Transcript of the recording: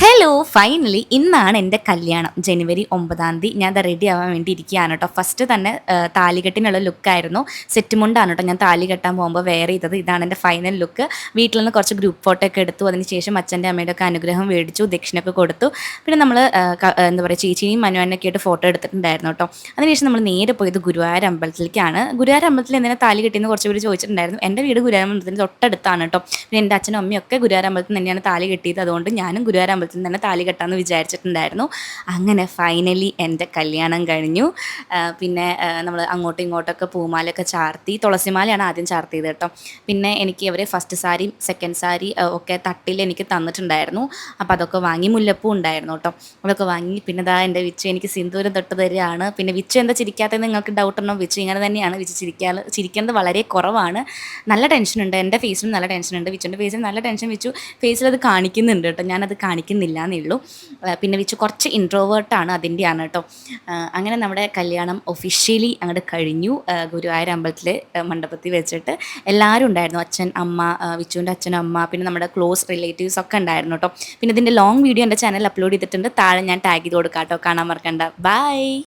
Hello finally ഇന്നാണ് എൻ്റെ കല്യാണം ജനുവരി 9 ഞാൻ അത് റെഡി ആവാൻ വേണ്ടി ഇരിക്കുകയാണ് കേട്ടോ. ഫസ്റ്റ് തന്നെ താലികെട്ടിനുള്ള ലുക്കായിരുന്നു. സെറ്റ് മുണ്ടാണ് കേട്ടോ ഞാൻ താലി കെട്ടാൻ പോകുമ്പോൾ വെയർ ചെയ്തത്. ഇതാണ് എൻ്റെ ഫൈനൽ ലുക്ക്. വീട്ടിൽ നിന്ന് കുറച്ച് ഗ്രൂപ്പ് ഫോട്ടോ ഒക്കെ എടുത്തു. അതിനുശേഷം അച്ഛൻ്റെ അമ്മയുടെ ഒക്കെ അനുഗ്രഹം മേടിച്ചു, ദക്ഷിണൊക്കെ കൊടുത്തു. പിന്നെ നമ്മൾ എന്താ പറയുക, ചേച്ചിയും മനുവനൊക്കെ ആയിട്ട് ഫോട്ടോ എടുത്തിട്ടുണ്ടായിരുന്നു കേട്ടോ. അതിനുശേഷം നമ്മൾ നേരെ പോയത് ഗുരുവായൂർ അമ്പലത്തിലേക്കാണ്. ഗുരുവായൂർ അമ്പലത്തിൽ എന്തിനാ താലി കെട്ടിയെന്ന് കുറച്ച് പേര് ചോദിച്ചിട്ടുണ്ടായിരുന്നു. എൻ്റെ വീട് ഗുരുവായൂർ അമ്പലത്തിന് തൊട്ടടുത്താണ് കേട്ടോ. പിന്നെ എൻ്റെ അച്ഛനും അമ്മയും ഒക്കെ ഗുരുവായൂർ അമ്പലത്തിൽ തന്നെയാണ് താലി കെട്ടിയത്. അതുകൊണ്ട് ഞാനും ഗുരുവായൂർ അമ്പലത്തിൽ തന്നെ താലി കെട്ടാമെന്ന് വിചാരിച്ചിട്ടുണ്ടായിരുന്നു. അങ്ങനെ ഫൈനലി എൻ്റെ കല്യാണം കഴിഞ്ഞു. പിന്നെ നമ്മൾ അങ്ങോട്ടും ഇങ്ങോട്ടൊക്കെ പൂമാലയൊക്കെ ചാർത്തി. തുളസിമാലയാണ് ആദ്യം ചാർത്തിയത് കേട്ടോ. പിന്നെ എനിക്ക് അവർ ഫസ്റ്റ് സാരിയും സെക്കൻഡ് സാരി ഒക്കെ തട്ടിൽ എനിക്ക് തന്നിട്ടുണ്ടായിരുന്നു. അപ്പോൾ അതൊക്കെ വാങ്ങി. മുല്ലപ്പൂ ഉണ്ടായിരുന്നു കേട്ടോ, അതൊക്കെ വാങ്ങി. പിന്നെ ഇതാ എൻ്റെ വിച്ചു എനിക്ക് സിന്ദൂരം തൊട്ട് തരികയാണ്. പിന്നെ വിച്ചു എന്താ ചിരിക്കാത്തതെന്ന് നിങ്ങൾക്ക് ഡൗട്ട് ഉണ്ടോ? വിച്ചു ഇങ്ങനെ തന്നെയാണ്. വിച്ചു ചിരിക്കുന്നത് വളരെ കുറവാണ്. നല്ല ടെൻഷനുണ്ട്, എൻ്റെ ഫേസിലും നല്ല ടെൻഷനുണ്ട്, വിച്ചുൻ്റെ ഫേസിലും നല്ല ടെൻഷൻ. വിച്ചു ഫേസിൽ അത് കാണിക്കുന്നുണ്ട് കേട്ടോ, ഞാനത് കാണിക്കുന്നില്ല എന്നേ ഉള്ളൂ. പിന്നെ വിച്ചു കുറച്ച് ഇൻട്രോവേർട്ടാണ്, അതിൻ്റെയാണ് കേട്ടോ. അങ്ങനെ നമ്മുടെ കല്യാണം ഒഫീഷ്യലി അങ്ങോട്ട് കഴിഞ്ഞു. ഗുരുവായൂർ അമ്പലത്തിൽ മണ്ഡപത്തിൽ വെച്ചിട്ട് എല്ലാവരും ഉണ്ടായിരുന്നു. അച്ഛൻ, അമ്മ, വിച്ചുവിൻ്റെ അച്ഛനും അമ്മ, പിന്നെ നമ്മുടെ ക്ലോസ് റിലേറ്റീവ്സ് ഒക്കെ ഉണ്ടായിരുന്നു കേട്ടോ. പിന്നെ ഇതിൻ്റെ ലോങ് വീഡിയോ എൻ്റെ ചാനലിൽ അപ്ലോഡ് ചെയ്തിട്ടുണ്ട്. താഴെ ഞാൻ ടാഗ് ചെയ്ത് കൊടുക്കാം കേട്ടോ, കാണാൻ മറക്കണ്ട. ബൈ.